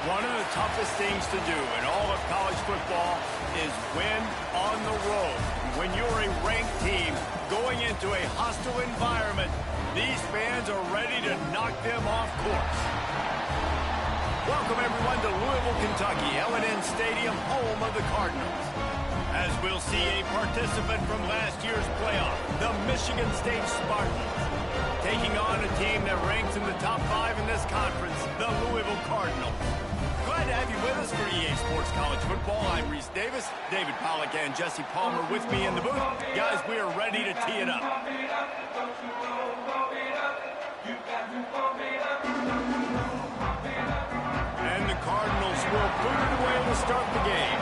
One of the toughest things to do in all of college football is win on the road. When you're a ranked team going into a hostile environment, these fans are ready to knock them off course. Welcome, everyone, to Louisville, Kentucky, L&N Stadium, home of the Cardinals. As we'll see a participant from last year's playoff, the Michigan State Spartans, taking on a team that ranks in the top 5 in this conference, the Louisville Cardinals. Glad to have you with us for EA Sports College Football. I'm Reese Davis, David Pollack, and Jesse Palmer with me in the booth. Guys, we are ready to tee it up. And the Cardinals will put it away to start the game.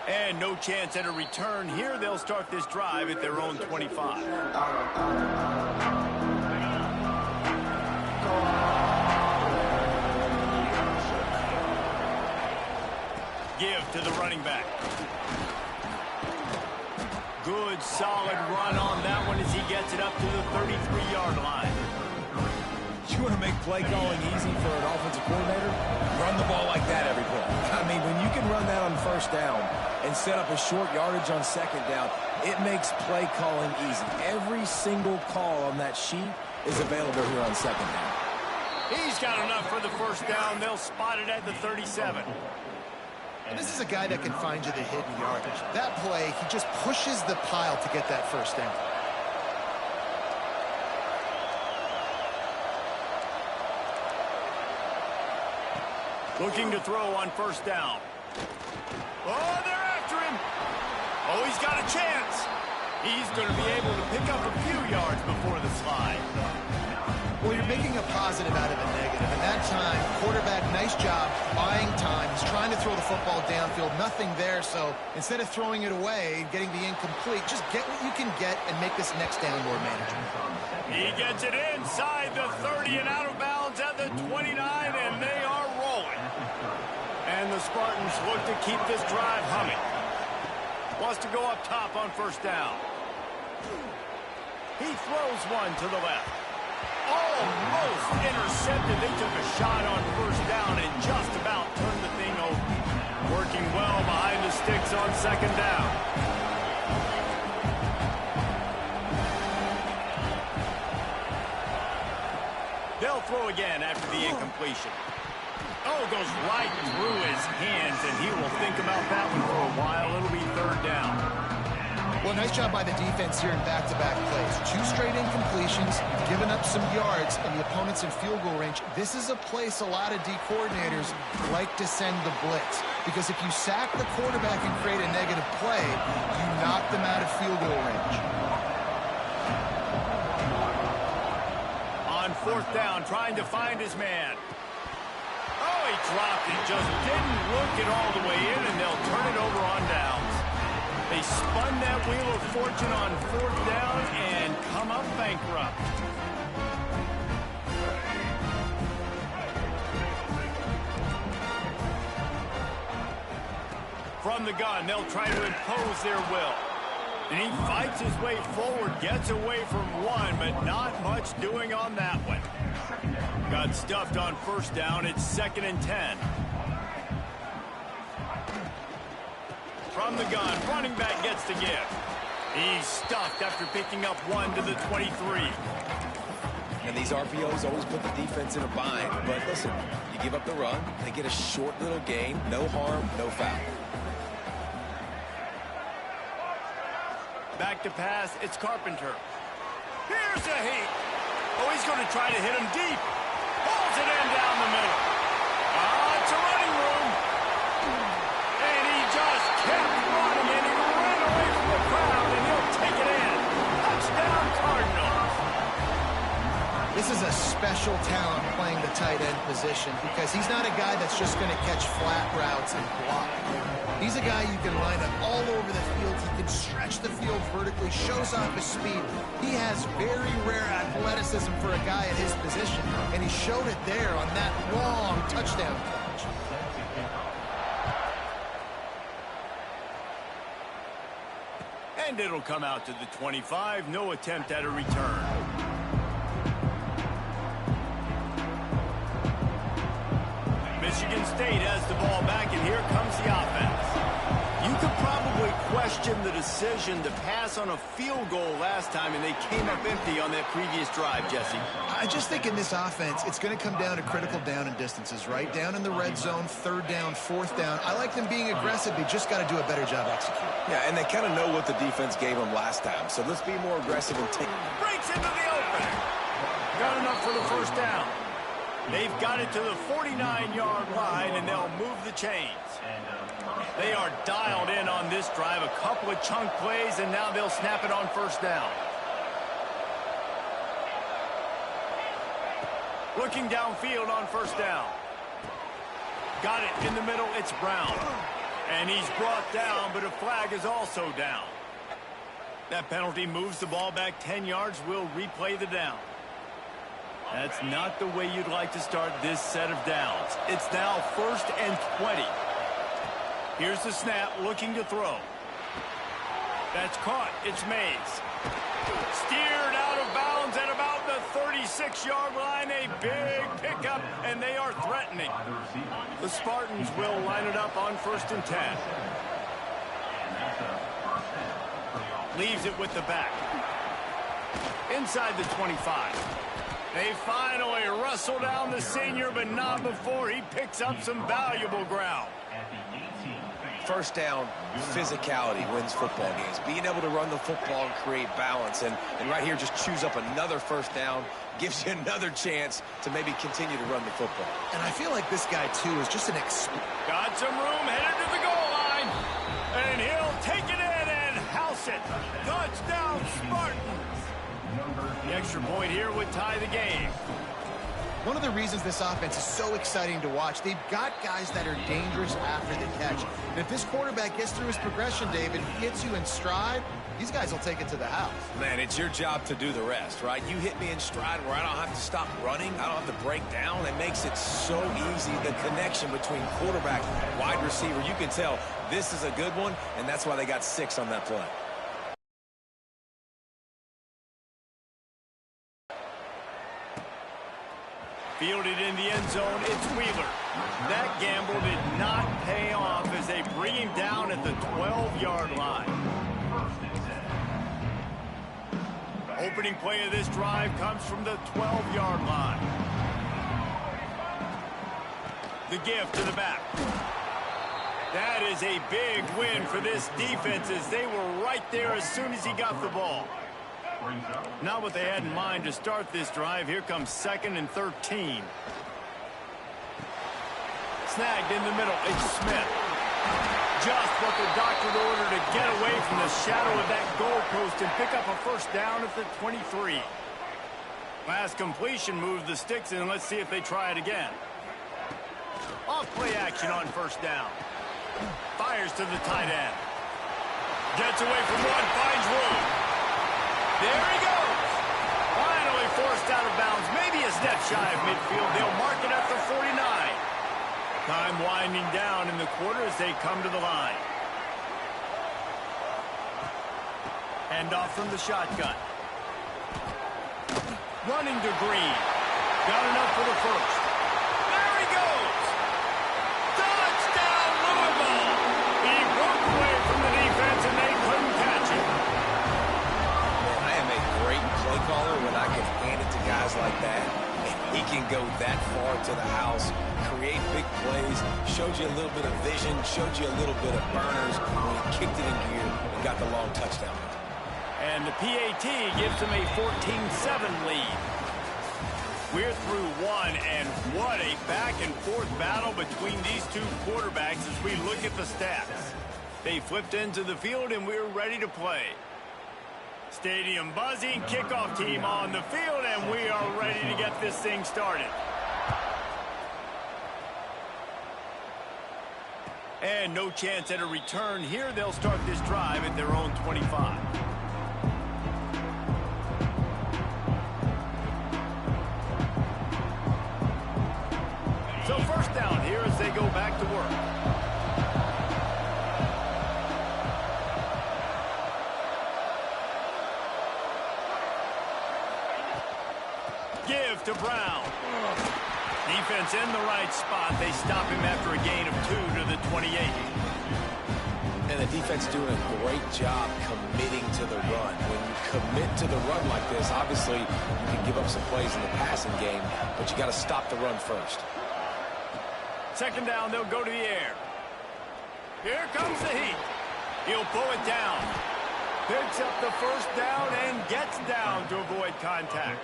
And no chance at a return here. They'll start this drive at their own 25. Give to the running back. Good, solid run on that one as he gets it up to the 33-yard line. You want to make play calling easy for an offensive coordinator? Run the ball like that every play. I mean, when you can run that on first down and set up a short yardage on second down, it makes play calling easy. Every single call on that sheet is available here on second down. He's got enough for the first down. They'll spot it at the 37. And this is a guy that can find you the hidden yardage. That play, he just pushes the pile to get that first down. Looking to throw on first down. Oh, they're after him. Oh, he's got a chance. He's going to be able to pick up a few yards before the slide. Well, you're making a positive out of a negative. And that time, quarterback, nice job buying time. He's trying to throw the football downfield. Nothing there. So instead of throwing it away and getting the incomplete, just get what you can get and make this next down more manageable. He gets it inside the 30 and out of bounds at the 29, and they are rolling. And the Spartans look to keep this drive humming. Wants to go up top on first down. He throws one to the left. Almost intercepted. They took a shot on first down and just about turned the thing over. Working well behind the sticks on second down. They'll throw again after the incompletion. Oh, goes right through his hands, and he will think about that one for a while. It'll be third down. Well, nice job by the defense here in back-to-back plays. 2 straight incompletions, giving up some yards, and the opponent's in field goal range. This is a place a lot of D coordinators like to send the blitz, because if you sack the quarterback and create a negative play, you knock them out of field goal range. On fourth down, trying to find his man. Oh, he dropped it. Just didn't work it all the way in, and they'll turn it over on downs. They spun that wheel of fortune on fourth down and come up bankrupt. From the gun, they'll try to impose their will. And he fights his way forward, gets away from one, but not much doing on that one. Got stuffed on first down. It's 2nd and 10. From the gun, running back gets to give. He's stuffed after picking up one to the 23. And these RPOs always put the defense in a bind. But listen, you give up the run, they get a short little gain, no harm, no foul. Back to pass, it's Carpenter. Here's a heat. Oh, he's going to try to hit him deep. Pulls it in down the middle. It's a running room. And he just kept running, and he ran away from the crowd, and he'll take it in. Touchdown, Cardinals. This is a special talent playing the tight end position, because he's not a guy that's just going to catch flat routes and block. He's a guy you can line up all over the field. He can stretch the field vertically, shows off his speed. He has very rare athleticism for a guy at his position, and he showed it there on that long touchdown catch. And it'll come out to the 25. No attempt at a return. Michigan State has the ball back, and here comes the offense. You could probably question the decision to pass on a field goal last time, and they came up empty on that previous drive, Jesse. I just think in this offense, it's going to come down to critical down and distances, right? Down in the red zone, third down, fourth down. I like them being aggressive. They just got to do a better job executing. Yeah, and they kind of know what the defense gave them last time. So let's be more aggressive and take. Breaks into the opener. Got enough for the first down. They've got it to the 49-yard line, and they'll move the chains. They are dialed in on this drive. A couple of chunk plays, and now they'll snap it on first down. Looking downfield on first down. Got it in the middle. It's Brown. And he's brought down, but a flag is also down. That penalty moves the ball back 10 yards. We'll replay the down. That's not the way you'd like to start this set of downs. It's now 1st and 20. Here's the snap, looking to throw. That's caught. It's Mays. Steered out of bounds at about the 36-yard line. A big pickup, and they are threatening. The Spartans will line it up on 1st and 10. Leaves it with the back. Inside the 25. They finally wrestle down the senior, but not before he picks up some valuable ground. First down, physicality wins football games. Being able to run the football and create balance. And right here, just choose up another first down, gives you another chance to maybe continue to run the football. And I feel like this guy, too, is just an Got some room, headed to the goal line. And he'll take it in and house it. Touchdown, Spartans. The extra point here would tie the game. One of the reasons this offense is so exciting to watch, they've got guys that are dangerous after the catch. And if this quarterback gets through his progression, David, gets you in stride, these guys will take it to the house. Man, it's your job to do the rest, right? You hit me in stride where I don't have to stop running. I don't have to break down. It makes it so easy, the connection between quarterback, wide receiver. You can tell this is a good one, and that's why they got 6 on that play. Fielded in the end zone, it's Wheeler. That gamble did not pay off as they bring him down at the 12-yard line. Opening play of this drive comes from the 12-yard line. The give to the back. That is a big win for this defense as they were right there as soon as he got the ball. Not what they had in mind to start this drive. Here comes 2nd and 13. Snagged in the middle. It's Smith. Just what the doctor ordered to get away from the shadow of that goalpost and pick up a first down at the 23. Last completion moved the sticks in. Let's see if they try it again. Off play action on first down. Fires to the tight end. Gets away from one, finds room. There he goes. Finally forced out of bounds. Maybe a step shy of midfield. They'll mark it at the 49. Time winding down in the quarter as they come to the line. Hand off from the shotgun. Running to Green. Got enough for the first. There he goes. Touchdown, Louisville. He broke away from the defense and they couldn't catch him. Play caller when I can hand it to guys like that. He can go that far to the house, create big plays, showed you a little bit of vision, showed you a little bit of burners when he kicked it in gear and got the long touchdown. And the PAT gives them a 14-7 lead. We're through one, and what a back-and-forth battle between these two quarterbacks as we look at the stats. They flipped into the field, and we're ready to play. Stadium buzzing, kickoff team on the field, and we are ready to get this thing started. And no chance at a return here. They'll start this drive at their own 25. So first down here as they go back to work. to Brown. Defense in the right spot. They stop him after a gain of 2 to the 28. And the defense doing a great job committing to the run. When you commit to the run like this, obviously you can give up some plays in the passing game, but you got to stop the run first. Second down, they'll go to the air. Here comes the heat. He'll pull it down. Picks up the first down and gets down to avoid contact.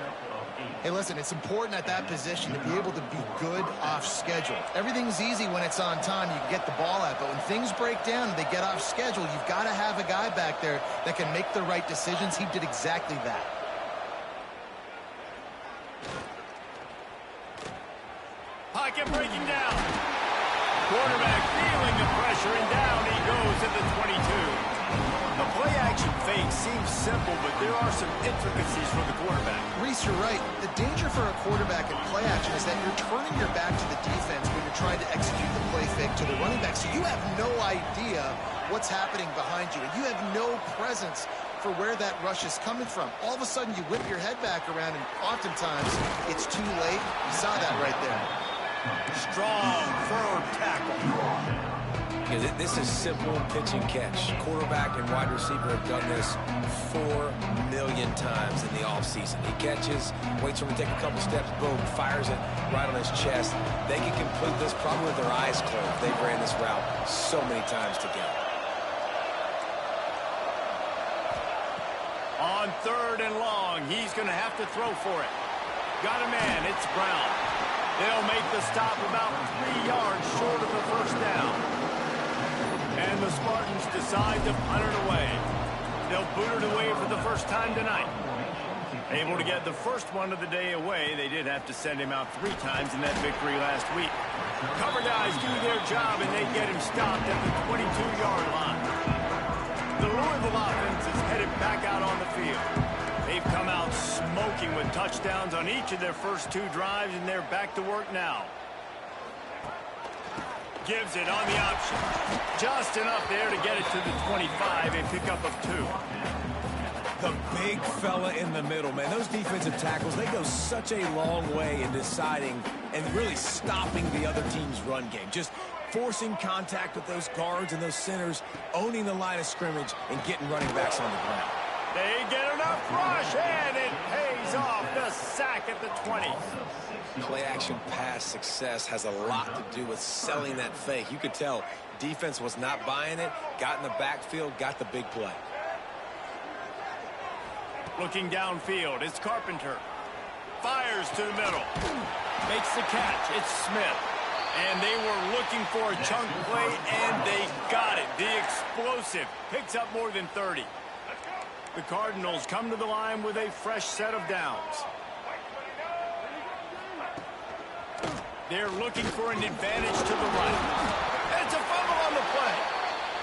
Hey, listen, it's important at that position to be able to be good off schedule. Everything's easy when it's on time. You can get the ball out, but when things break down and they get off schedule, you've got to have a guy back there that can make the right decisions. He did exactly that. Pocket breaking down. Quarterback feeling the pressure, and down he goes at the 22. The play-action fake seems simple, but there are some intricacies for the quarterback. Reese, you're right. The danger for a quarterback in play-action is that you're turning your back to the defense when you're trying to execute the play fake to the running back. So you have no idea what's happening behind you, and you have no presence for where that rush is coming from. All of a sudden, you whip your head back around, and oftentimes it's too late. You saw that right there. Strong, firm tackle. Yeah, this is simple pitch and catch. Quarterback and wide receiver have done this 4 million times in the offseason. He catches, waits for him to take a couple steps, boom, fires it right on his chest. They can complete this probably with their eyes closed. They've ran this route so many times together. On 3rd and long, he's going to have to throw for it. Got a man, it's Brown. They'll make the stop about 3 yards short of the first down. And the Spartans decide to punt it away. They'll boot it away for the first time tonight. Able to get the first one of the day away. They did have to send him out 3 times in that victory last week. Cover guys do their job, and they get him stopped at the 22-yard line. The Louisville offense is headed back out on the field. They've come out smoking with touchdowns on each of their first 2 drives, and they're back to work now. Gives it on the option. Just enough there to get it to the 25, a pickup of 2. The big fella in the middle, man. Those defensive tackles, they go such a long way in deciding and really stopping the other team's run game. Just forcing contact with those guards and those centers, owning the line of scrimmage, and getting running backs on the ground. They get enough rush, and it pays off. The sack at the 20. Play-action pass success has a lot to do with selling that fake. You could tell defense was not buying it, got in the backfield, got the big play. Looking downfield, it's Carpenter. Fires to the middle. Makes the catch. It's Smith. And they were looking for a chunk play, and they got it. The explosive picks up more than 30. The Cardinals come to the line with a fresh set of downs. They're looking for an advantage to the right. It's a fumble on the play.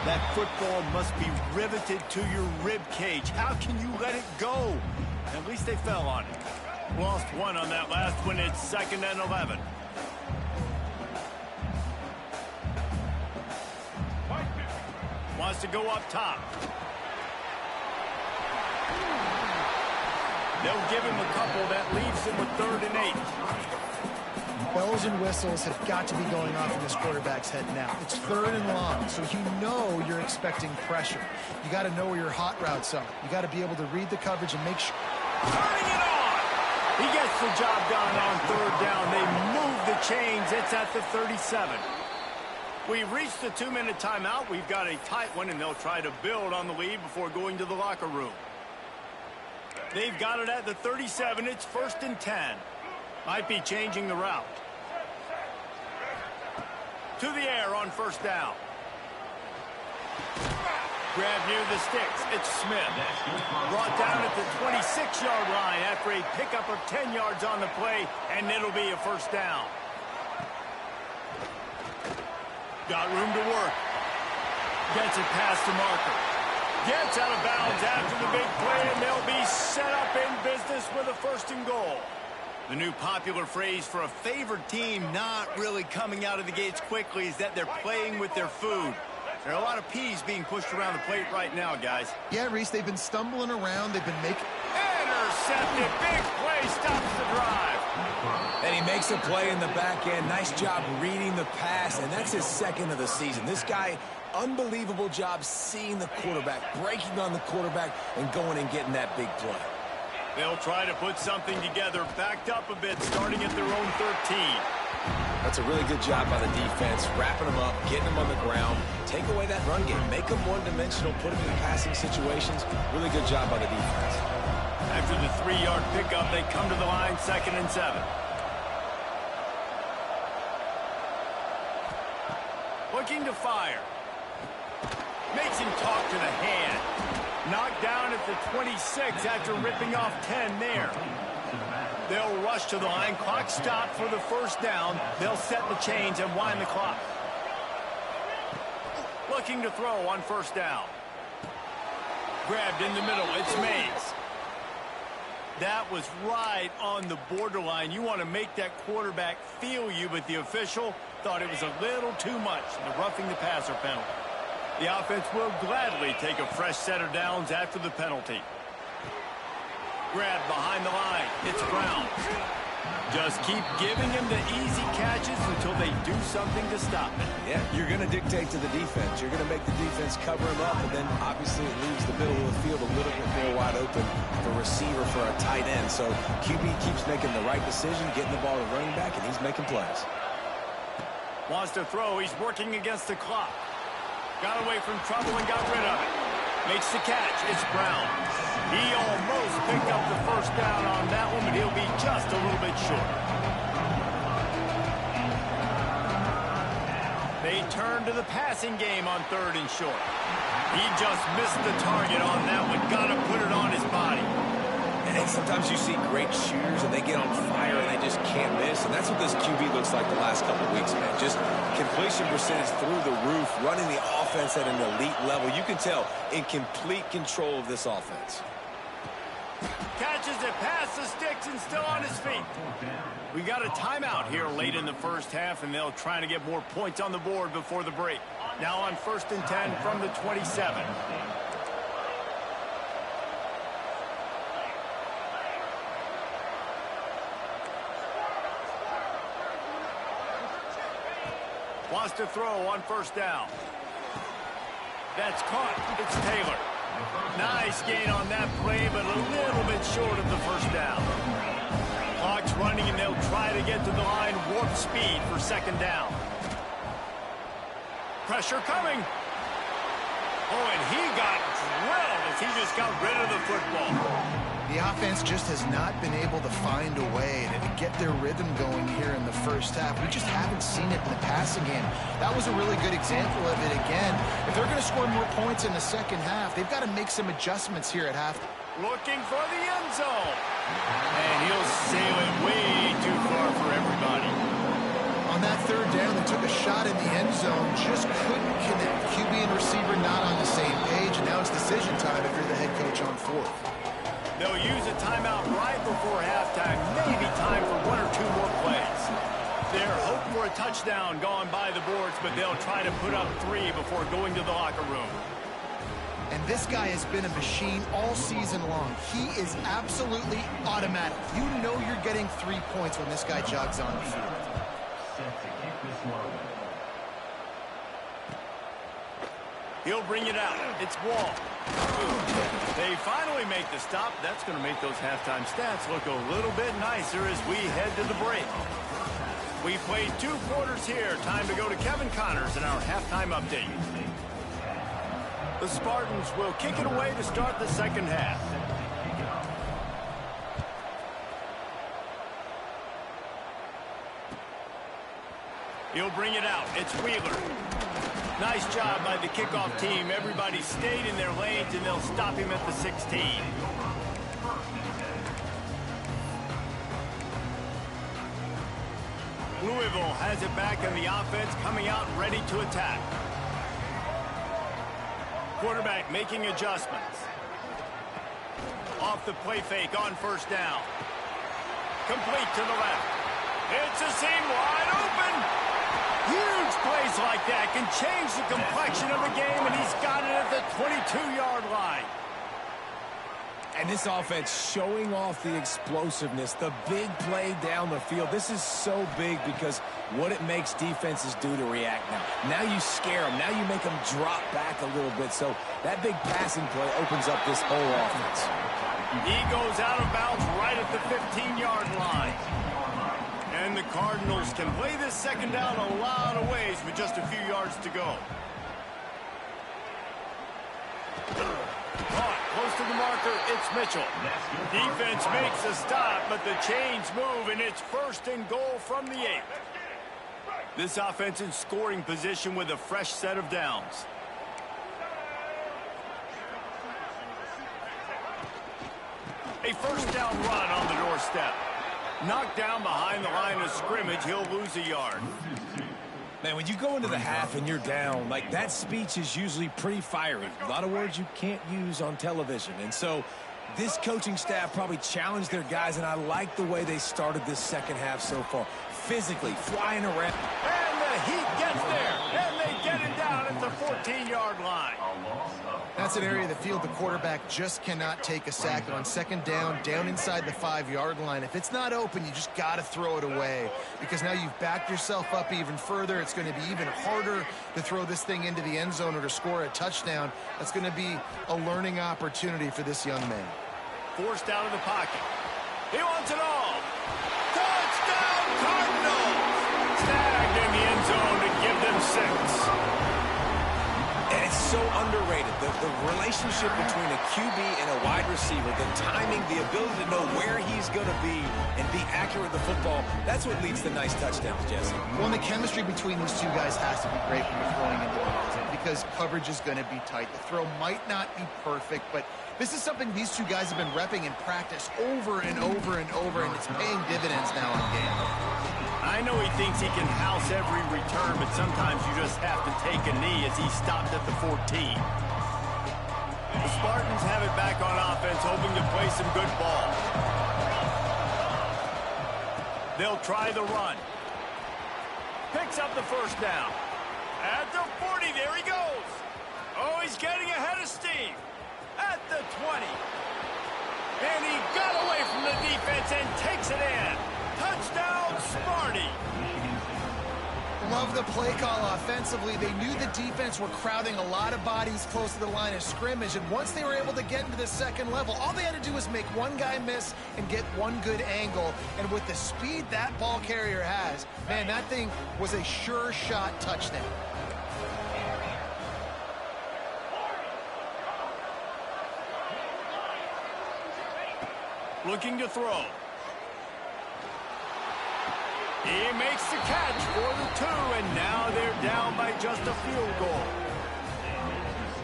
That football must be riveted to your rib cage. How can you let it go? At least they fell on it. Lost 1 on that last one. It's 2nd and 11. Wants to go up top. They'll give him a couple. That leaves him with 3rd and 8. Bells and whistles have got to be going off in this quarterback's head now. It's 3rd and long, so you know you're expecting pressure. You got to know where your hot routes are. You got to be able to read the coverage and make sure. Turning it on! He gets the job done on 3rd down. They move the chains. It's at the 37. We've reached the 2-minute timeout. We've got a tight one, and they'll try to build on the lead before going to the locker room. They've got it at the 37. It's 1st and 10. Might be changing the route. To the air on 1st down. Grab near the sticks. It's Smith. Brought down at the 26-yard line after a pickup of 10 yards on the play, and it'll be a 1st down. Got room to work. Gets it past the marker. Gets out of bounds after the big play, and they'll be set up in business with a 1st and goal. The new popular phrase for a favored team not really coming out of the gates quickly is that they're playing with their food. There are a lot of peas being pushed around the plate right now, guys. Yeah, Reese, they've been stumbling around. They've been making... Intercepted. Big play stops the drive. And he makes a play in the back end. Nice job reading the pass, and that's his second of the season. This guy, unbelievable job seeing the quarterback, breaking on the quarterback, and going and getting that big play. They'll try to put something together, backed up a bit, starting at their own 13. That's a really good job by the defense, wrapping them up, getting them on the ground, take away that run game, make them one-dimensional, put them in passing situations. Really good job by the defense. After the 3-yard pickup, they come to the line, 2nd and 7. Looking to fire. Makes him talk to the hand. Knocked down at the 26 after ripping off 10 there. They'll rush to the line. Clock stopped for the first down. They'll set the chains and wind the clock. Looking to throw on first down. Grabbed in the middle. It's Mays. That was right on the borderline. You want to make that quarterback feel you, but the official thought it was a little too much. The roughing the passer penalty. The offense will gladly take a fresh set of downs after the penalty. Grab behind the line. It's Brown. Just keep giving him the easy catches until they do something to stop it. Yeah, you're going to dictate to the defense. You're going to make the defense cover him up, and then obviously it leaves the middle of the field a little bit more wide open for receiver for a tight end. So QB keeps making the right decision, getting the ball to running back, and he's making plays. Wants to throw. He's working against the clock. Got away from trouble and got rid of it. Makes the catch. It's Brown. He almost picked up the first down on that one, but he'll be just a little bit short. They turn to the passing game on 3rd and short. He just missed the target on that one. Got to put it on his body. And sometimes you see great shooters and they get on fire and they just can't miss. And that's what this QB looks like the last couple of weeks, man. Just completion percentage through the roof, running the offense at an elite level. You can tell in complete control of this offense. Catches it past the sticks and still on his feet. We got a timeout here late in the first half, and they'll try to get more points on the board before the break. Now on 1st and 10 from the 27. Wants to throw on first down. That's caught. It's Taylor. Nice gain on that play, but a little bit short of the first down. Clock's running, and they'll try to get to the line. Warp speed for 2nd down. Pressure coming. Oh, and he got drilled as he just got rid of the football. The offense just has not been able to find a way to get their rhythm going here in the first half. We just haven't seen it in the passing game. That was a really good example of it again. If they're going to score more points in the second half, they've got to make some adjustments here at half. Looking for the end zone. And he'll sail it way too far for everybody. On that 3rd down, they took a shot in the end zone, just couldn't connect. QB and receiver not on the same page, and now it's decision time if you're the head coach on 4th. They'll use a timeout right before halftime. Maybe time for 1 or 2 more plays. They're hoping for a touchdown gone by the boards, but they'll try to put up 3 before going to the locker room. And this guy has been a machine all season long. He is absolutely automatic. You know you're getting 3 points when this guy jogs on the field. He'll bring it out. It's Wall. They finally make the stop. That's going to make those halftime stats look a little bit nicer as we head to the break. We played 2 quarters here. Time to go to Kevin Connors in our halftime update. The Spartans will kick it away to start the second half. He'll bring it out. It's Wheeler. Nice job by the kickoff team. Everybody stayed in their lanes, and they'll stop him at the 16. Louisville has it back in the offense, coming out ready to attack. Quarterback making adjustments. Off the play fake on first down. Complete to the left. It's a seam wide open. Huge plays like that can change the complexion of the game, and he's got it at the 22-yard line. And this offense showing off the explosiveness, the big play down the field. This is so big because what it makes defenses do to react now. Now you scare them. Now you make them drop back a little bit. So that big passing play opens up this whole offense. He goes out of bounds right at the 15-yard line. And the Cardinals can play this second down a lot of ways with just a few yards to go. Caught close to the marker, it's Mitchell. Defense makes a stop, but the chains move, and it's 1st and goal from the 8. This offense in scoring position with a fresh set of downs. A 1st down run on the doorstep. Knocked down behind the line of scrimmage, he'll lose a yard. Man, when you go into the half and you're down, like that speech is usually pretty fiery. A lot of words you can't use on television. And so this coaching staff probably challenged their guys, and I like the way they started this second half so far. Physically, flying around. And the Heat gets there, and they get it down at the 14-yard line. That's an area of the field the quarterback just cannot take a sack on. 2nd down, down inside the 5-yard line. If it's not open, you just got to throw it away because now you've backed yourself up even further. It's going to be even harder to throw this thing into the end zone or to score a touchdown. That's going to be a learning opportunity for this young man. Forced out of the pocket. He wants it all. Touchdown, Cardinals! Snagged in the end zone to give them 6. And it's so underrated. The relationship between a QB and a wide receiver, the timing, the ability to know where he's going to be and be accurate with the football, that's what leads to nice touchdowns, Jesse. Well, and the chemistry between these two guys has to be great when you're throwing into the end zone because coverage is going to be tight. The throw might not be perfect, but this is something these two guys have been repping in practice over and over and over, and it's paying dividends now in game. I know he thinks he can house every return, but sometimes you just have to take a knee as he stopped at the 14. The Spartans have it back on offense, hoping to play some good ball. They'll try the run. Picks up the 1st down. At the 40, there he goes. Oh, he's getting ahead of steam. At the 20. And he got away from the defense and takes it in. Touchdown, Sparty. Love the play call offensively. They knew the defense were crowding a lot of bodies close to the line of scrimmage, and once they were able to get into the 2nd level, all they had to do was make one guy miss and get one good angle, and with the speed that ball carrier has, man, that thing was a sure shot touchdown. Looking to throw. He makes the catch for the 2, and now they're down by just a field goal.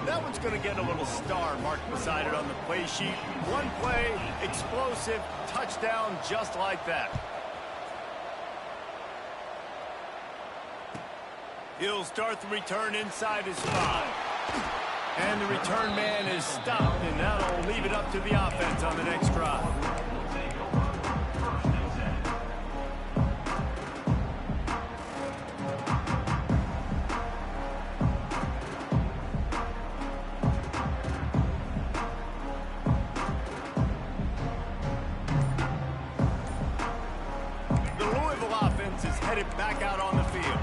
That one's going to get a little star marked beside it on the play sheet. One play, explosive, touchdown just like that. He'll start the return inside his 5. And the return man is stopped, and that'll leave it up to the offense on the next drive. The Louisville offense is headed back out on the field.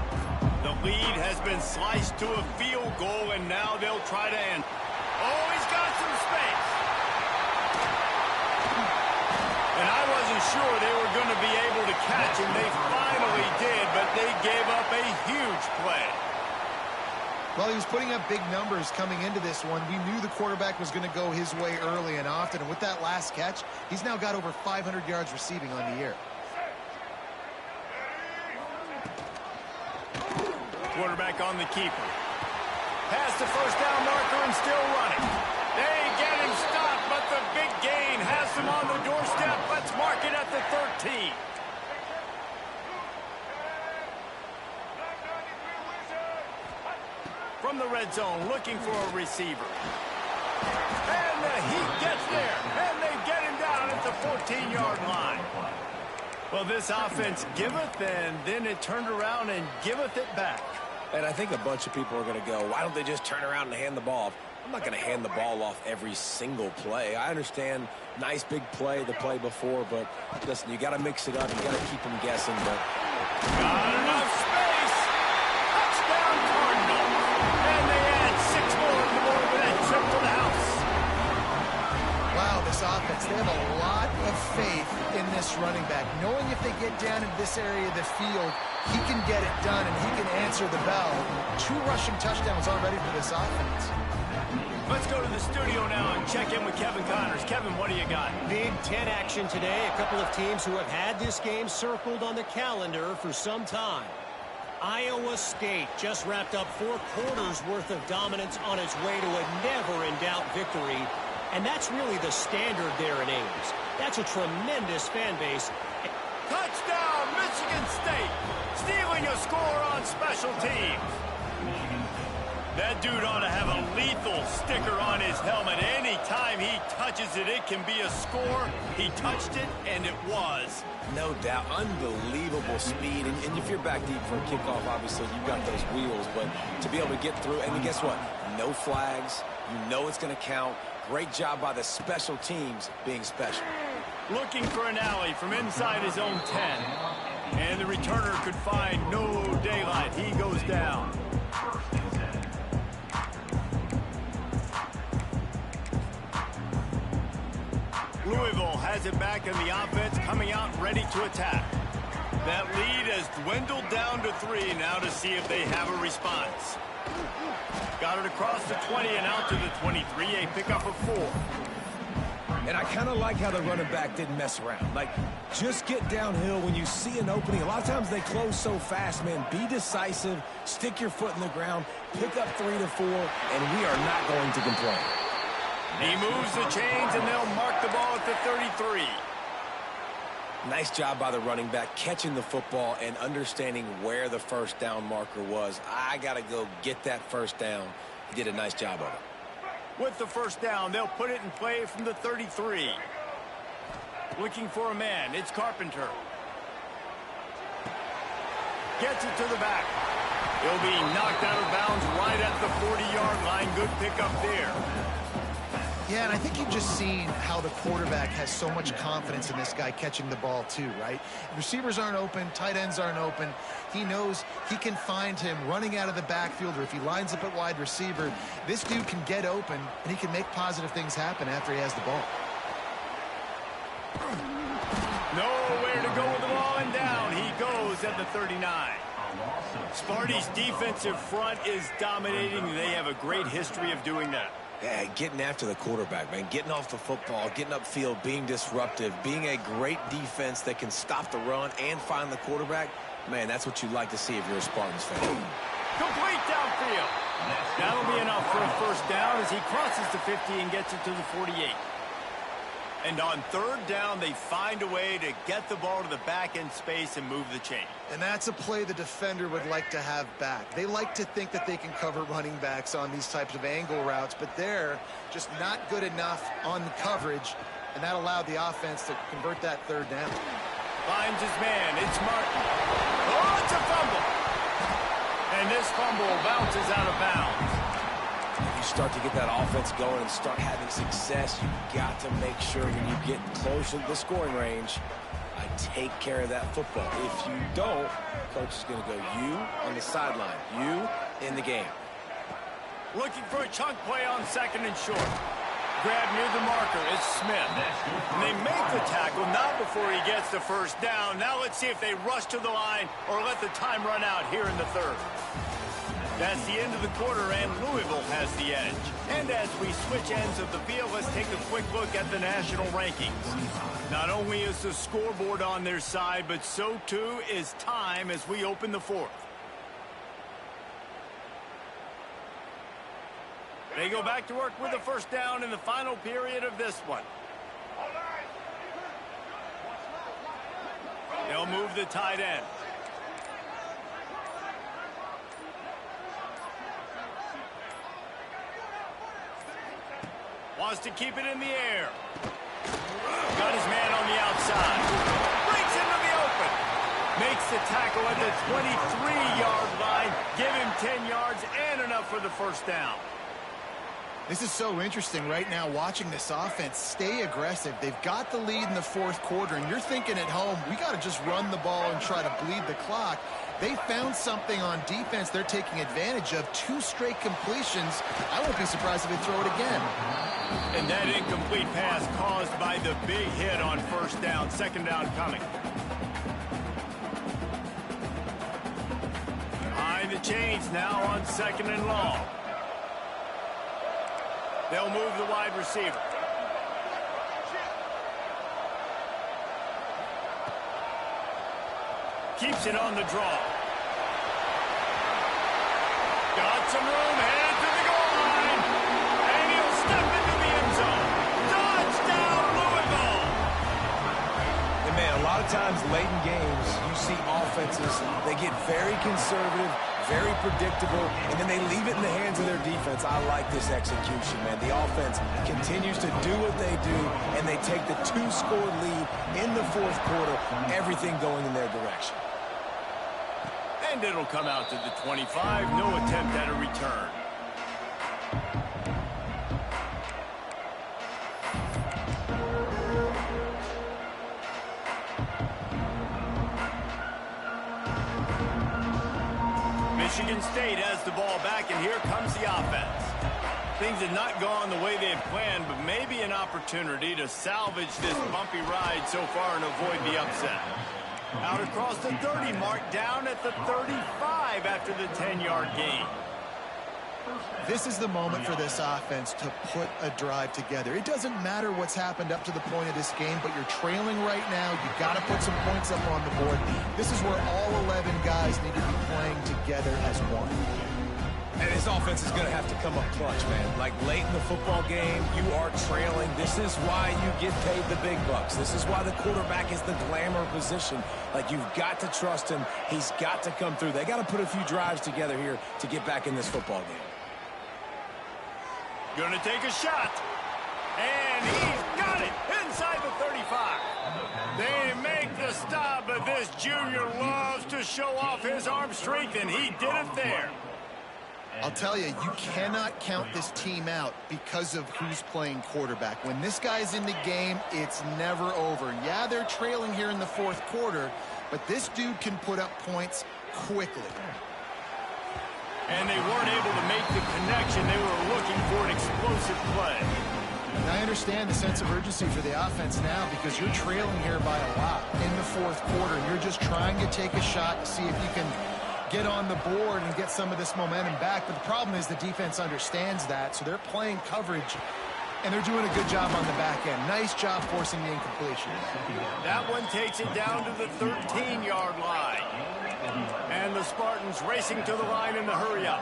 The lead has been sliced to a field goal, and now they'll try to end. Oh, he's got some space. And I wasn't sure they were going to be able to catch, and they finally did, but they gave up a huge play. Well, he was putting up big numbers coming into this one. We knew the quarterback was going to go his way early and often, and with that last catch, he's now got over 500 yards receiving on the year. Quarterback on the keeper. Past the 1st down marker and still running. They get him stopped, but the big gain has him on the doorstep. Let's mark it at the 13. From the red zone, looking for a receiver. And the Heat gets there, and they get him down at the 14-yard line. Well, this offense giveth, and then it turned around and giveth it back. And I think a bunch of people are going to go, why don't they just turn around and hand the ball off? I'm not going to hand the ball off every single play. I understand nice big play the play before, but listen, you got to mix it up. You got to keep them guessing. But got enough space. Touchdown Cardinals. And they add 6 more on the board with that trip to the house. Wow, this offense, they have a lot of faith in this running back. Knowing if they get down in this area of the field, he can get it done and he can answer the bell. 2 rushing touchdowns already for this offense. Let's go to the studio now and check in with Kevin Connors. Kevin, what do you got? Big 10 action today. A couple of teams who have had this game circled on the calendar for some time. Iowa State just wrapped up 4 quarters worth of dominance on its way to a never-in-doubt victory. And that's really the standard there in Ames. That's a tremendous fan base. Touchdown, Michigan State, stealing a score on special teams. That dude ought to have a lethal sticker on his helmet. Anytime he touches it, it can be a score. He touched it, and it was. no doubt, unbelievable speed. And if you're back deep for a kickoff, obviously you've got those wheels. But to be able to get through, and guess what? No flags. You know it's going to count. Great job by the special teams being special. Looking for an alley from inside his own 10. And the returner could find no daylight. He goes down. Louisville has it back in the offense, coming out ready to attack. That lead has dwindled down to 3 now to see if they have a response. Got it across the 20 and out to the 23, a pickup of 4. And I kind of like how the running back didn't mess around. Like, just get downhill when you see an opening. A lot of times they close so fast, man. Be decisive, stick your foot in the ground, pick up 3 to 4, and we are not going to complain. He moves the chains, and they'll mark the ball at the 33. Nice job by the running back, catching the football and understanding where the first down marker was. I got to go get that first down. He did a nice job of it. With the first down, they'll put it in play from the 33. Looking for a man. It's Carpenter. Gets it to the back. He'll be knocked out of bounds right at the 40-yard line. Good pickup there. Yeah, and I think you've just seen how the quarterback has so much confidence in this guy catching the ball too, right? Receivers aren't open, tight ends aren't open. He knows he can find him running out of the backfield, or if he lines up at wide receiver, this dude can get open and he can make positive things happen after he has the ball. Nowhere to go with the ball, and down he goes at the 39. Sparty's defensive front is dominating. They have a great history of doing that. Yeah, getting after the quarterback, man. Getting off the football, getting upfield, being disruptive, being a great defense that can stop the run and find the quarterback. Man, that's what you like to see if you're a Spartans fan. Complete downfield. That'll be enough for a first down as he crosses the 50 and gets it to the 48. And on third down, they find a way to get the ball to the back end space and move the chain. And that's a play the defender would like to have back. They like to think that they can cover running backs on these types of angle routes, but they're just not good enough on the coverage, and that allowed the offense to convert that third down. Finds his man. It's Martin. Oh, it's a fumble. And this fumble bounces out of bounds. You start to get that offense going and start having success, you've got to make sure when you get close to the scoring range, I take care of that football. If you don't, coach is going to go, you on the sideline, you in the game. Looking for a chunk play on second and short. Grab near the marker. It's Smith. And they make the tackle, not before he gets the first down. Now let's see if they rush to the line or let the time run out here in the third. That's the end of the quarter, and Louisville has the edge. And as we switch ends of the field, let's take a quick look at the national rankings. Not only is the scoreboard on their side, but so too is time as we open the fourth. They go back to work with a first down in the final period of this one. They'll move the tight end. Wants to keep it in the air. Got his man on the outside. Breaks into the open. Makes the tackle at the 23-yard line. Give him 10 yards and enough for the first down. This is so interesting right now watching this offense stay aggressive. They've got the lead in the fourth quarter, and you're thinking at home, we got to just run the ball and try to bleed the clock. They found something on defense they're taking advantage of. 2 straight completions. I won't be surprised if they throw it again. And that incomplete pass caused by the big hit on first down. Second down coming. Behind the chains now on second and long. They'll move the wide receiver. Keeps it on the draw. Got some room, headed to the goal line. And he'll step into the end zone. Touchdown, Louisville! And man, a lot of times late in games, you see offenses, they get very conservative, very predictable, and then they leave it in the hands of their defense. I like this execution, man. The offense continues to do what they do, and they take the 2-score lead in the fourth quarter, everything going in their direction. And it'll come out to the 25. No attempt at a return. Michigan State has the ball back, and here comes the offense. Things have not gone the way they had planned, but maybe an opportunity to salvage this bumpy ride so far and avoid the upset. Out across the 30 mark, down at the 35 after the 10-yard gain. This is the moment for this offense to put a drive together. It doesn't matter what's happened up to the point of this game, but you're trailing right now. You've got to put some points up on the board. This is where all 11 guys need to be playing together as one. And this offense is going to have to come up clutch, man. Like late in the football game, you are trailing. This is why you get paid the big bucks. This is why the quarterback is the glamour position. Like, you've got to trust him. He's got to come through. They got to put a few drives together here to get back in this football game. Going to take a shot. And he's got it inside the 35. They make the stop, but this junior loves to show off his arm strength, and he did it there. I'll tell you, you cannot count this team out because of who's playing quarterback. When this guy's in the game, it's never over. Yeah, they're trailing here in the fourth quarter, but this dude can put up points quickly. And they weren't able to make the connection. They were looking for an explosive play. And I understand the sense of urgency for the offense now because you're trailing here by a lot in the fourth quarter. You're just trying to take a shot to see if you can get on the board and get some of this momentum back. But the problem is the defense understands that, so they're playing coverage, and they're doing a good job on the back end. Nice job forcing the incompletion. That one takes it down to the 13-yard line. And the Spartans racing to the line in the hurry up.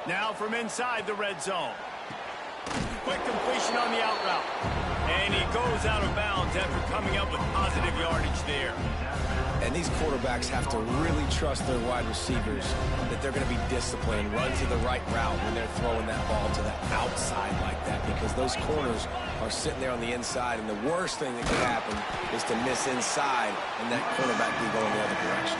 Now from inside the red zone. Quick completion on the out route. And he goes out of bounds after coming up with positive yardage there. And these quarterbacks have to really trust their wide receivers that they're going to be disciplined, run to the right route when they're throwing that ball to the outside like that, because those corners are sitting there on the inside, and the worst thing that could happen is to miss inside and that quarterback be going the other direction.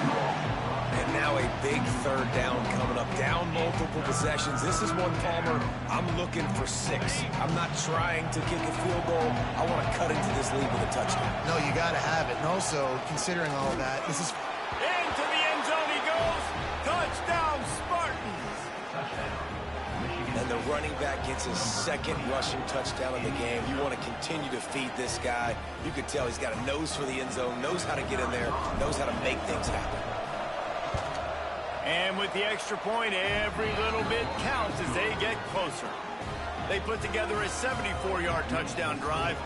And now a big third down coming up, down multiple possessions. This is one, Palmer, I'm looking for 6. I'm not trying to kick a field goal. I want to cut into this lead with a touchdown. No, you got to have it. And also, considering all of that, this is... Into the end zone he goes. Touchdown, Spartans. And the running back gets his second rushing touchdown of the game. You want to continue to feed this guy. You could tell he's got a nose for the end zone, knows how to get in there, knows how to make things happen. And with the extra point, every little bit counts as they get closer. They put together a 74-yard touchdown drive.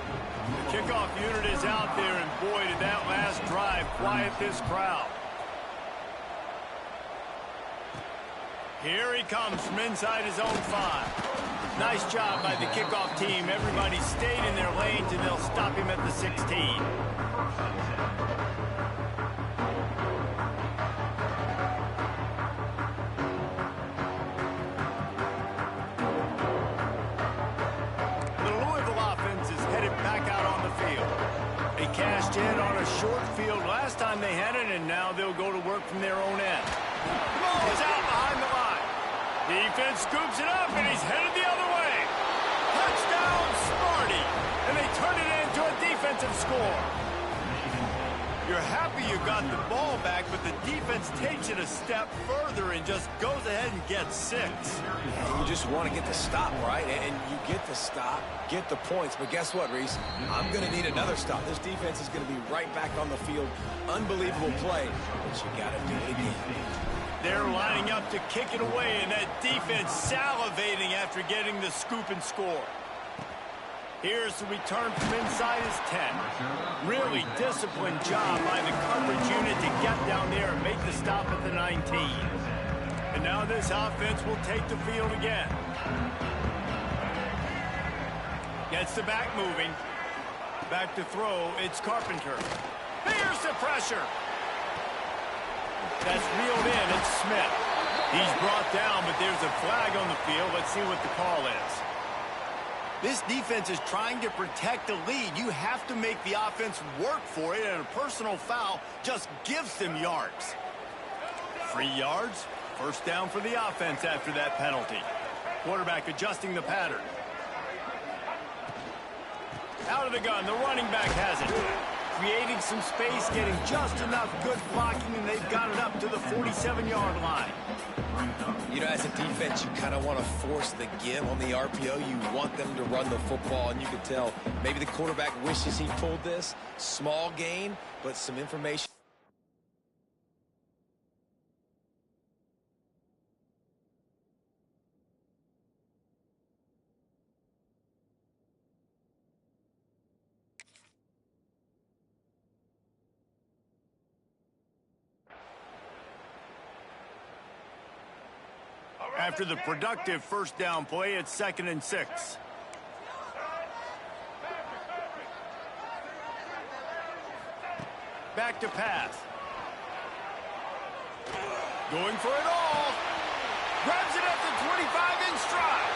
The kickoff unit is out there, and boy, did that last drive quiet this crowd. Here he comes from inside his own 5. Nice job by the kickoff team. Everybody stayed in their lanes, and they'll stop him at the 16. They cashed in on a short field last time they had it, and now they'll go to work from their own end. Ball is out behind the line. Defense scoops it up, and he's headed the other way. Touchdown, Sparty. And they turn it into a defensive score. You're happy you got the ball back, but the defense takes it a step further and just goes ahead and gets 6. You just want to get the stop, right? And you get the stop, get the points. But guess what, Reese? I'm going to need another stop. This defense is going to be right back on the field. Unbelievable play, but you got to do it again. They're lining up to kick it away, and that defense salivating after getting the scoop and score. Here's the return from inside his 10. Really disciplined job by the coverage unit to get down there and make the stop at the 19. And now this offense will take the field again. Gets the back moving. Back to throw, it's Carpenter. Here's the pressure. That's reeled in, it's Smith. He's brought down, but there's a flag on the field. Let's see what the call is. This defense is trying to protect the lead. You have to make the offense work for it, and a personal foul just gives them yards. 3 yards, first down for the offense after that penalty. Quarterback adjusting the pattern. Out of the gun, the running back has it. Creating some space, getting just enough good blocking, and they've got it up to the 47-yard line. You know, as a defense, you kind of want to force the give on the RPO. You want them to run the football, and you can tell maybe the quarterback wishes he pulled this. Small gain, but some information. After the productive first down play, it's 2nd and 6. Back to pass. Going for it all. Grabs it at the 25 in stride.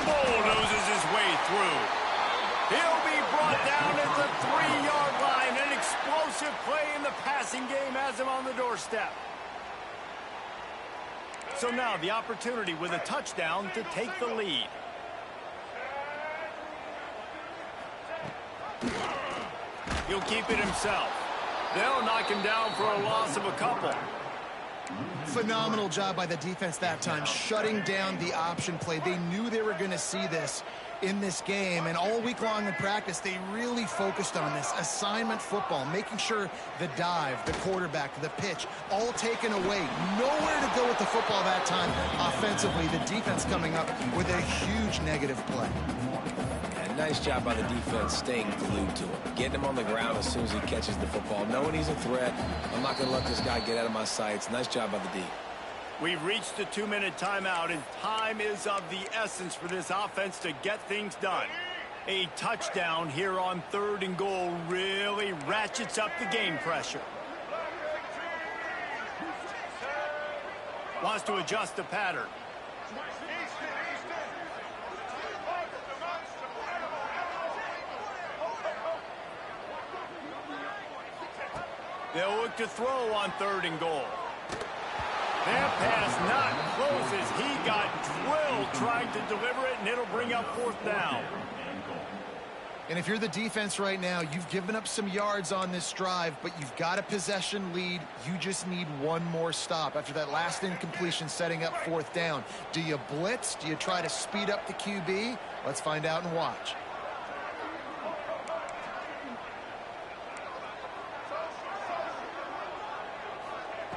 Bulldozes his way through. He'll be brought down at the 3-yard line. An explosive play in the passing game has him on the doorstep. So now the opportunity with a touchdown to take the lead. He'll keep it himself. They'll knock him down for a loss of a couple. Phenomenal job by the defense that time, shutting down the option play. They knew they were going to see this in this game, and all week long in practice, they really focused on this assignment football, making sure the dive, the quarterback, the pitch, all taken away. Nowhere to go with the football that time offensively. The defense coming up with a huge negative play. And nice job by the defense staying glued to him, getting him on the ground as soon as he catches the football, knowing he's a threat. I'm not going to let this guy get out of my sights. Nice job by the D. We've reached the 2-minute timeout, and time is of the essence for this offense to get things done. A touchdown here on 3rd and goal really ratchets up the game pressure. Wants to adjust the pattern. They'll look to throw on 3rd and goal. That pass not close as he got drilled trying to deliver it, and it'll bring up 4th down. And if you're the defense right now, you've given up some yards on this drive, but you've got a possession lead. You just need one more stop after that last incompletion setting up 4th down. Do you blitz? Do you try to speed up the QB? Let's find out and watch.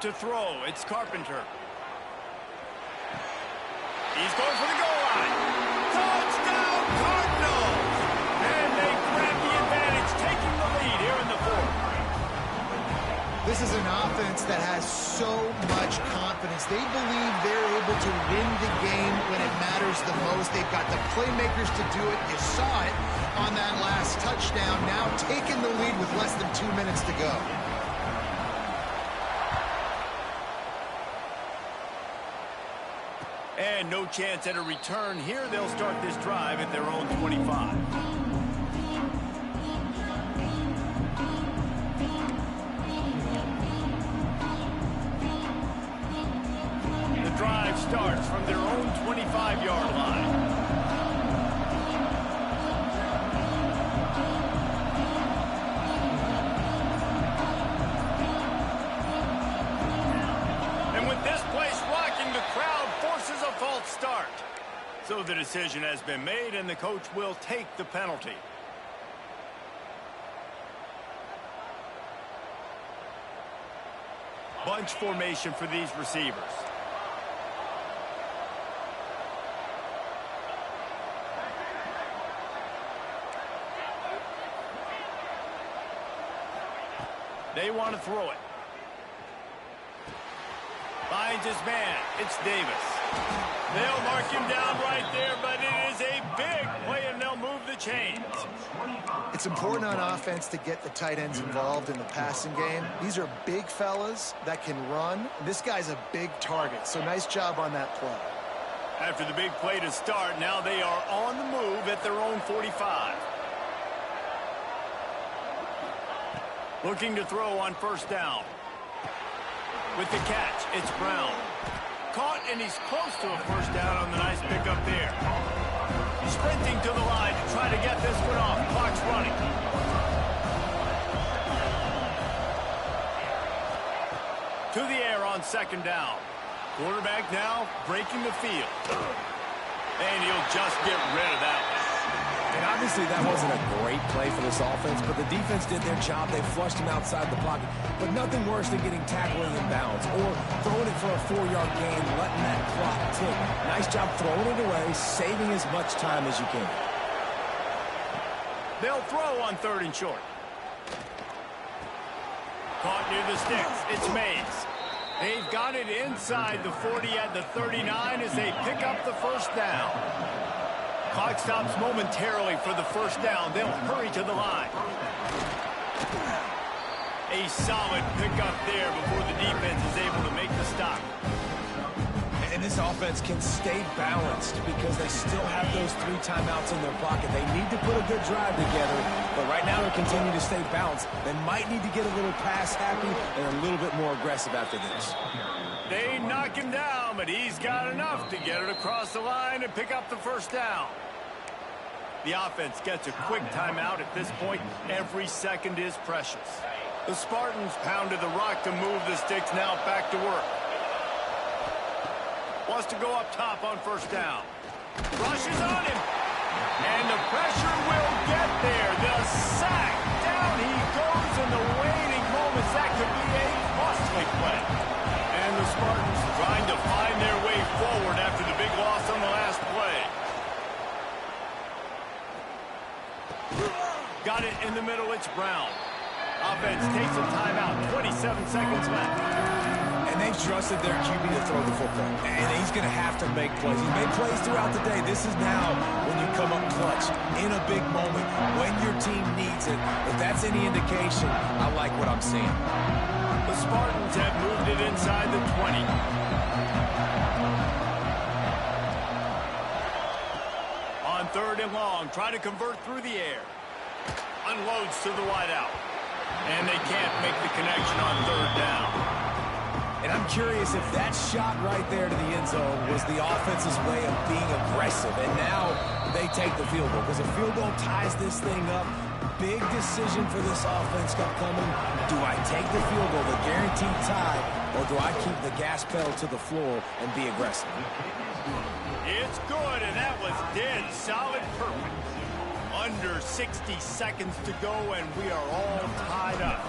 To throw, it's Carpenter. He's going for the goal line. Touchdown, Cardinals! And they grab the advantage, taking the lead here in the 4th. This is an offense that has so much confidence. They believe they're able to win the game when it matters the most. They've got the playmakers to do it. You saw it on that last touchdown. Now taking the lead with less than 2 minutes to go. And no chance at a return here. They'll start this drive at their own 25. The drive starts from their own 25-yard line. And with this place rocking, the crowd forces a false start. So the decision has been made, and the coach will take the penalty. Bunch formation for these receivers. They want to throw it. Finds his man. It's Davis. They'll mark him down right there, but it is a big play, and they'll move the chains. It's important on offense to get the tight ends involved in the passing game. These are big fellas that can run. This guy's a big target, so nice job on that play. After the big play to start, now they are on the move at their own 45. Looking to throw on first down. With the catch, it's Brown. Caught, and he's close to a first down on the nice pickup there. Sprinting to the line to try to get this one off. Clock's running. To the air on second down. Quarterback now breaking the field. And he'll just get rid of that one. And obviously that wasn't a great play for this offense, but the defense did their job. They flushed him outside the pocket. But nothing worse than getting tackled in bounds or throwing it for a 4-yard gain, letting that clock tick. Nice job throwing it away, saving as much time as you can. They'll throw on third and short. Caught near the sticks. It's Mays. They've got it inside the 40 at the 39 as they pick up the first down. Clock stops momentarily for the first down. They'll hurry to the line. A solid pickup there before the defense is able to make the stop. And this offense can stay balanced because they still have those 3 timeouts in their pocket. They need to put a good drive together, but right now they're continuing to stay balanced. They might need to get a little pass happy and a little bit more aggressive after this. They knock him down, but he's got enough to get it across the line and pick up the first down. The offense gets a quick timeout at this point. Every second is precious. The Spartans pounded the rock to move the sticks, now back to work. Wants to go up top on first down. Rushes on him. And the pressure will get there. The sack. Down he goes in the waning moments. That could be a costly play. And the Spartans trying to find their way forward after the big loss on the last play. Got it in the middle. It's Brown. Offense takes a timeout. 27 seconds left. And they've trusted their QB to throw the football. And he's going to have to make plays. He's made plays throughout the day. This is now when you come up clutch in a big moment when your team needs it. If that's any indication, I like what I'm seeing. The Spartans have moved it inside the 20. On third and long, try to convert through the air. Unloads to the wideout. And they can't make the connection on third down. And I'm curious if that shot right there to the end zone was the offense's way of being aggressive. And now they take the field goal because a field goal ties this thing up. Big decision for this offense coming. Do I take the field goal, the guaranteed tie, or do I keep the gas pedal to the floor and be aggressive? It's good, and that was dead solid perfect. Under 60 seconds to go, and we are all tied up.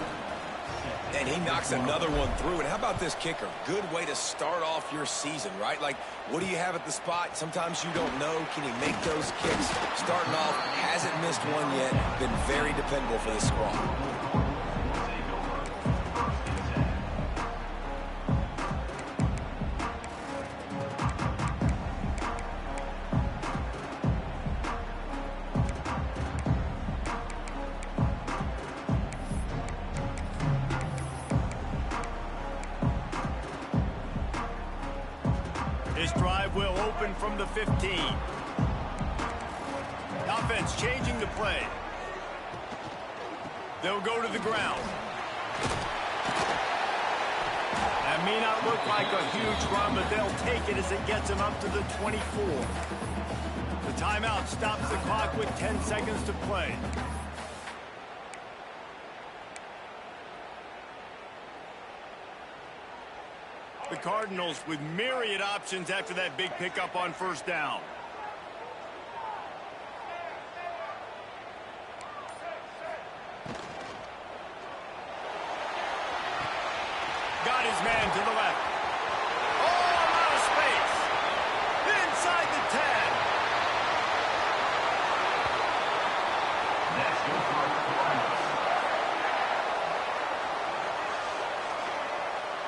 And he knocks another one through. And how about this kicker? Good way to start off your season, right? Like, what do you have at the spot? Sometimes you don't know. Can he make those kicks? Starting off, hasn't missed one yet. Been very dependable for this squad. This drive will open from the 15. Offense changing the play. They'll go to the ground. That may not look like a huge run, but they'll take it as it gets them up to the 24. The timeout stops the clock with 10 seconds to play. The Cardinals with myriad options after that big pickup on first down. Got his man to the left. Oh, out of space. Inside the 10.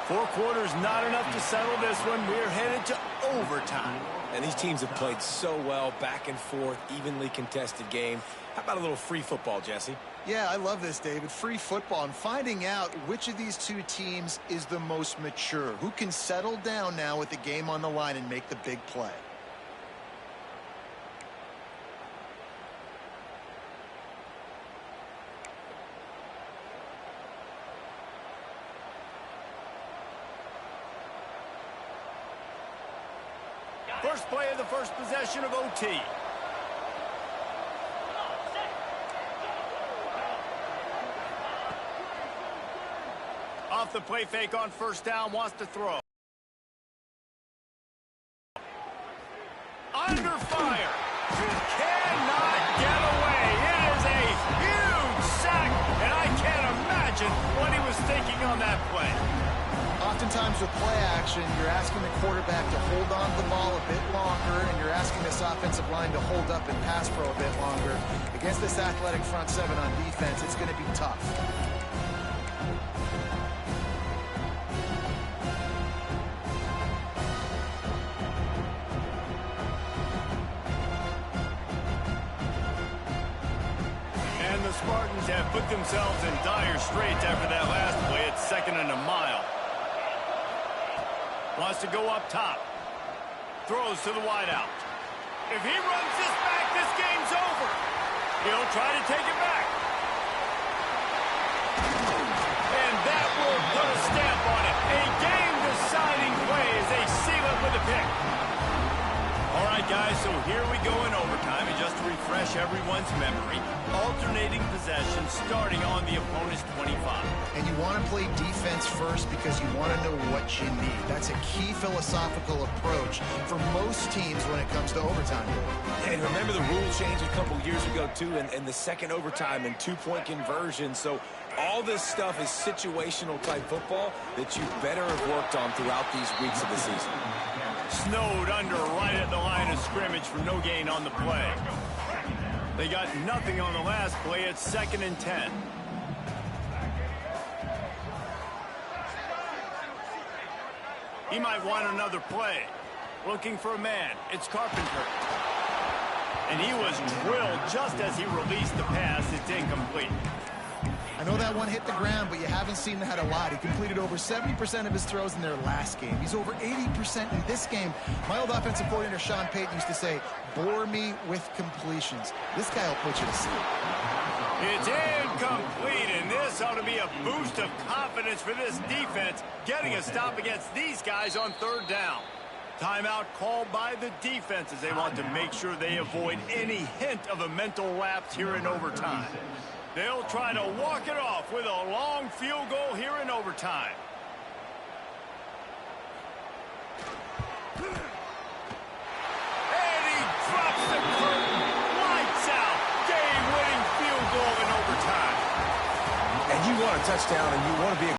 Four quarters not enough to settle this one. We're headed to overtime. And these teams have played so well, back and forth, evenly contested game. How about a little free football, Jesse? Yeah, I love this, David. Free football and finding out which of these two teams is the most mature. Who can settle down now with the game on the line and make the big play. First play of the first possession of OT. Off the play fake on first down, wants to throw. Under fire. Cannot get away. It is a huge sack, and I can't imagine what he was thinking on that play. Oftentimes with play action, you're asking the quarterback to hold on to the ball a bit longer, and you're asking this offensive line to hold up and pass pro a bit longer. Against this athletic front seven on defense, it's going to be tough. And the Spartans have put themselves in dire straits after that last play. It's 2nd and a mile. Wants to go up top. Throws to the wideout. If he runs this back, this game's over. He'll try to take it back. And that will put a stamp on it. A game-deciding play as they seal it with a pick. All right, guys, so here we go in overtime. And just to refresh everyone's memory, alternating possession starting on the opponent's 25. And you want to play defense first because you want to know what you need. That's a key philosophical approach for most teams when it comes to overtime. And remember the rule change a couple years ago, too, and the second overtime and two-point conversion. So all this stuff is situational type football that you better have worked on throughout these weeks of the season. Snowed under right at the line of scrimmage for no gain on the play. They got nothing on the last play. It's 2nd and 10. He might want another play. Looking for a man. It's Carpenter. And he was drilled just as he released the pass. It's incomplete. I know that one hit the ground, but you haven't seen that a lot. He completed over 70% of his throws in their last game. He's over 80% in this game. My old offensive coordinator, Sean Payton, used to say, bore me with completions. This guy will put you to sleep. It's incomplete, and this ought to be a boost of confidence for this defense, getting a stop against these guys on 3rd down. Timeout called by the defense as they want to make sure they avoid any hint of a mental lapse here in overtime. They'll try to walk it off with a long field goal here in overtime. And he drops the curtain. Lights out. Game-winning field goal in overtime. And you want a touchdown, and you want to be a